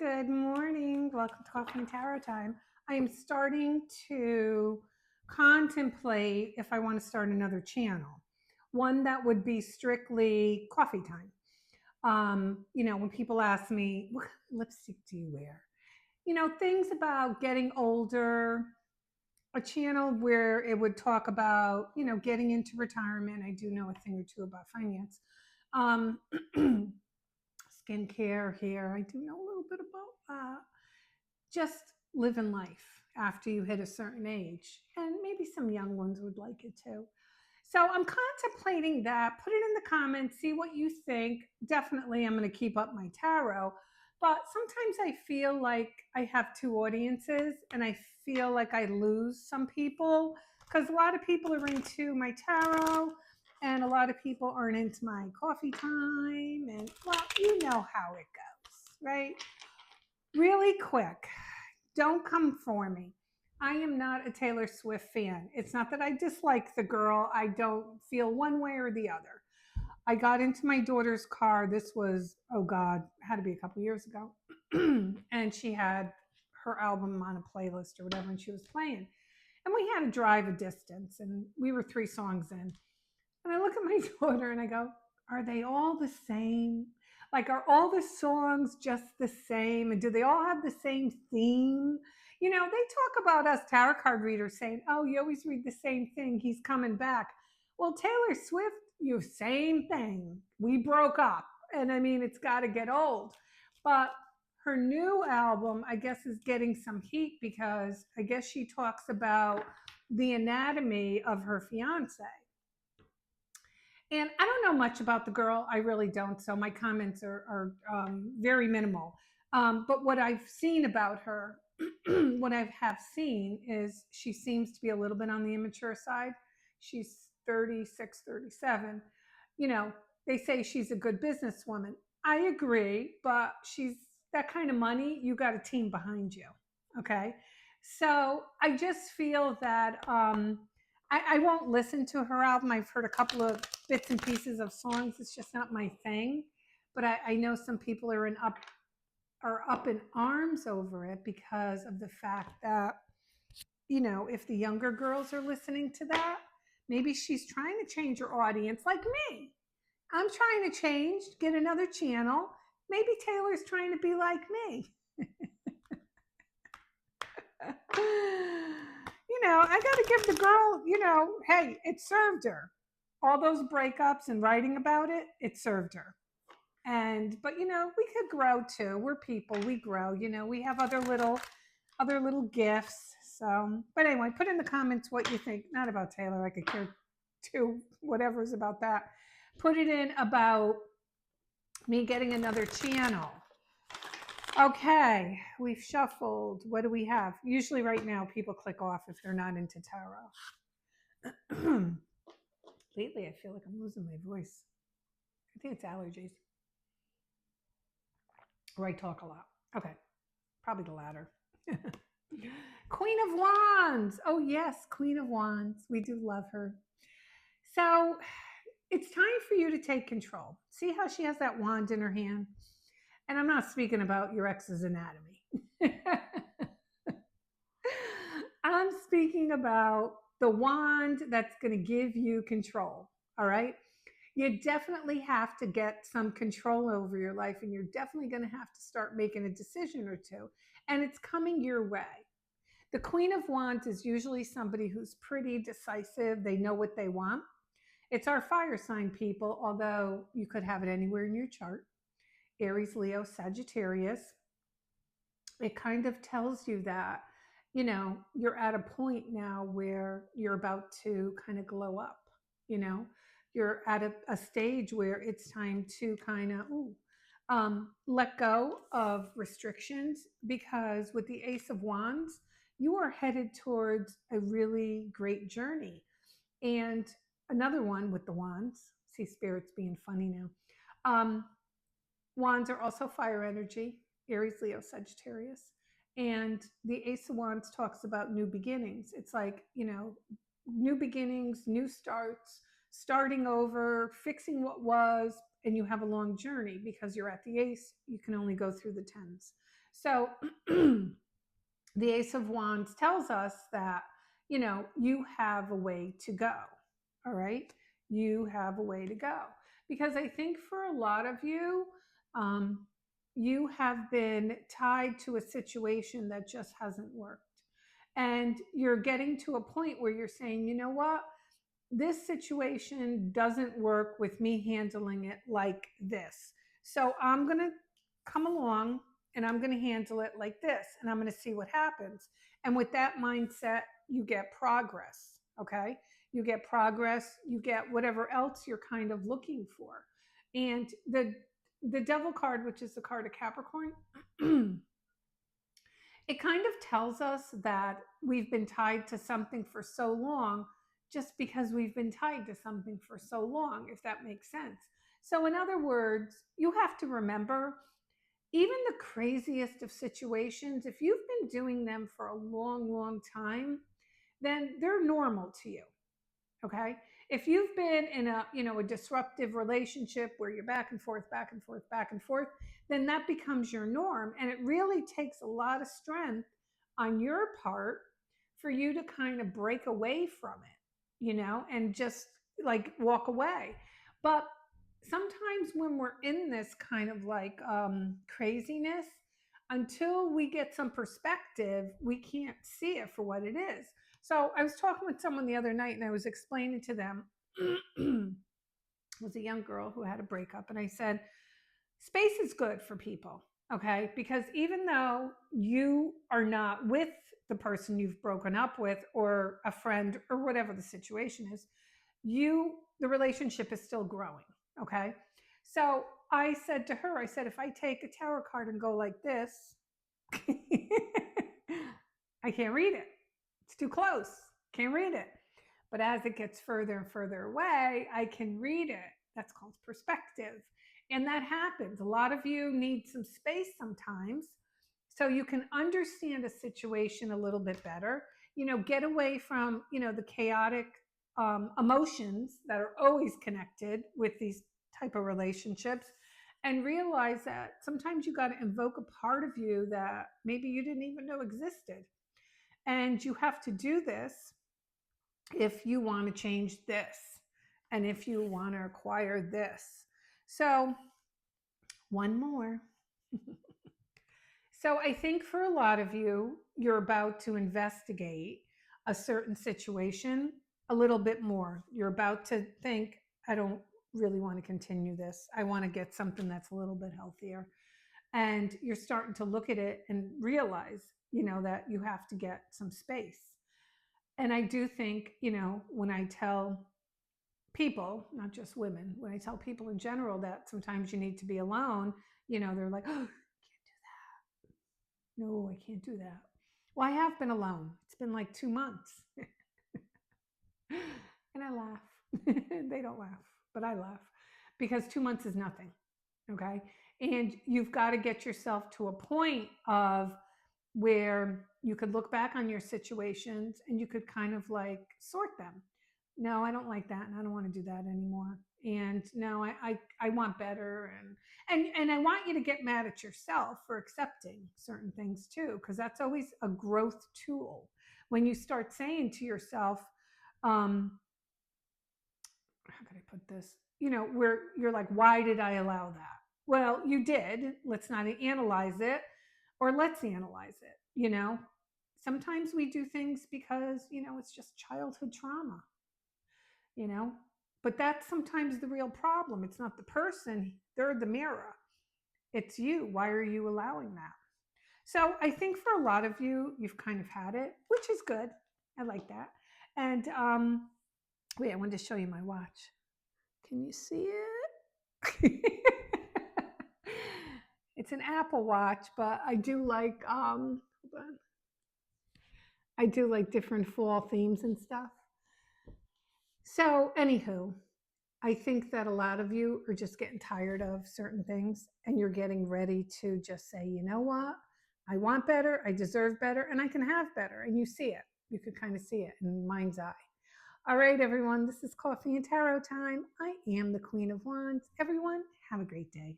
Good morning. Welcome to Coffee and Tarot Time. I am starting to contemplate if I want to start another channel, one that would be strictly coffee time. When people ask me, what kind of lipstick do you wear? Things about getting older, a channel where it would talk about, getting into retirement. I do know a thing or two about finance. Um, skincare, hair. I do know a little bit about that. Just living life after you hit a certain age. And maybe some young ones would like it too. So I'm contemplating that. Put it in the comments, see what you think. Definitely, I'm going to keep up my tarot. But sometimes I feel like I have two audiences and I feel like I lose some people because a lot of people are into my tarot and a lot of people aren't into my coffee time. And well, you know how it goes, right? Really quick, don't come for me. I am not a Taylor Swift fan. It's not that I dislike the girl, I don't feel one way or the other. I got into my daughter's car. This was, oh God, had to be a couple years ago. And she had her album on a playlist or whatever, and she was playing. And we had to drive a distance, and we were 3 songs in. And I look at my daughter and I go, are they all the same? Like, are all the songs just the same? And do they all have the same theme? They talk about us tarot card readers saying, oh, you always read the same thing. He's coming back. Well, Taylor Swift, you same thing. We broke up. And I mean, it's got to get old. But her new album, I guess, is getting some heat because I guess she talks about the anatomy of her fiance. And I don't know much about the girl. I really don't. So my comments are very minimal. But what I've seen about her, what I have seen is she seems to be a little bit on the immature side. She's 36, 37. You know, they say she's a good businesswoman. I agree, but she's that kind of money, you got a team behind you. Okay. So I just feel that I won't listen to her album. I've heard a couple of bits and pieces of songs. It's just not my thing. But I know some people are up in arms over it because of the fact that, if the younger girls are listening to that, maybe she's trying to change her audience like me. I'm trying to change, get another channel. Maybe Taylor's trying to be like me. I got to give the girl, hey, it served her. All those breakups and writing about it, it served her. But we could grow too. We're people, we grow. We have other little gifts. So, but anyway, put in the comments what you think. Not about Taylor. I could care too. Whatever's about that. Put it in about me getting another channel. Okay, we've shuffled. What do we have? Usually right now people click off if they're not into tarot. Lately I feel like I'm losing my voice. I think it's allergies. Or I talk a lot. Okay, probably the latter. Queen of Wands. Oh yes, Queen of Wands. We do love her. So it's time for you to take control. See how she has that wand in her hand? And I'm not speaking about your ex's anatomy. I'm speaking about the wand that's going to give you control. All right. You definitely have to get some control over your life, and you're definitely going to have to start making a decision or two. And it's coming your way. The Queen of Wands is usually somebody who's pretty decisive. They know what they want. It's our fire sign people, although you could have it anywhere in your chart. Aries, Leo, Sagittarius. It kind of tells you that, you're at a point now where you're about to kind of glow up, you know, you're at a stage where it's time to kind of let go of restrictions because with the Ace of Wands, you are headed towards a really great journey. And another one with the wands, see spirits being funny now. Wands are also fire energy, Aries, Leo, Sagittarius. And the Ace of Wands talks about new beginnings. It's like, new beginnings, new starts, starting over, fixing what was, and you have a long journey because you're at the Ace. You can only go through the tens. So the Ace of Wands tells us that, you have a way to go. All right. You have a way to go. Because I think for a lot of you, um, you have been tied to a situation that just hasn't worked. And you're getting to a point where you're saying, you know what? This situation doesn't work with me handling it like this. So I'm going to come along and I'm going to handle it like this and I'm going to see what happens. And with that mindset, you get progress. Okay. You get progress, you get whatever else you're kind of looking for. And the devil card, which is the card of Capricorn, it kind of tells us that we've been tied to something for so long just because we've been tied to something for so long, if that makes sense. So, in other words, you have to remember even the craziest of situations, if you've been doing them for a long, long time, then they're normal to you. Okay. If you've been in a disruptive relationship where you're back and forth, back and forth, back and forth, then that becomes your norm. And it really takes a lot of strength on your part for you to kind of break away from it, and just like walk away. But sometimes when we're in this kind of like craziness, until we get some perspective, we can't see it for what it is. So I was talking with someone the other night and I was explaining to them, it was a young girl who had a breakup. And I said, space is good for people. Okay. Because even though you are not with the person you've broken up with or a friend or whatever the situation is, the relationship is still growing. Okay. So I said to her, I said, if I take a tarot card and go like this, I can't read it. It's too close. Can't read it. But as it gets further and further away, I can read it. That's called perspective. And that happens. A lot of you need some space sometimes so you can understand a situation a little bit better. Get away from, the chaotic emotions that are always connected with these type of relationships and realize that sometimes you got to invoke a part of you that maybe you didn't even know existed. And you have to do this if you want to change this and if you want to acquire this. So, one more. So, I think for a lot of you, you're about to investigate a certain situation a little bit more. You're about to think, I don't really want to continue this. I want to get something that's a little bit healthier. And you're starting to look at it and realize, that you have to get some space. And I do think, when I tell people, not just women, when I tell people in general that sometimes you need to be alone, they're like, oh, no, I can't do that. Well, I have been alone. It's been like 2 months. And I laugh. They don't laugh, but I laugh because 2 months is nothing. Okay. And you've got to get yourself to a point of where you could look back on your situations and you could kind of like sort them. No, I don't like that, and I don't want to do that anymore. And no, I want better, and I want you to get mad at yourself for accepting certain things too, because that's always a growth tool. When you start saying to yourself, how could I put this? Where you're like, why did I allow that? Well, you did. Let's not analyze it, or let's analyze it. Sometimes we do things because, it's just childhood trauma, you know, but that's sometimes the real problem. It's not the person, they're the mirror. It's you. Why are you allowing that? So I think for a lot of you, you've kind of had it, which is good. I like that. And wait, I wanted to show you my watch. Can you see it? It's an Apple Watch, but I do like hold on. I do like different fall themes and stuff. So, anywho, I think that a lot of you are just getting tired of certain things and you're getting ready to just say, you know what? I want better, I deserve better, and I can have better. And you see it. You could kind of see it in mind's eye. All right, everyone, this is Coffee and Tarot time. I am the Queen of Wands. Everyone, have a great day.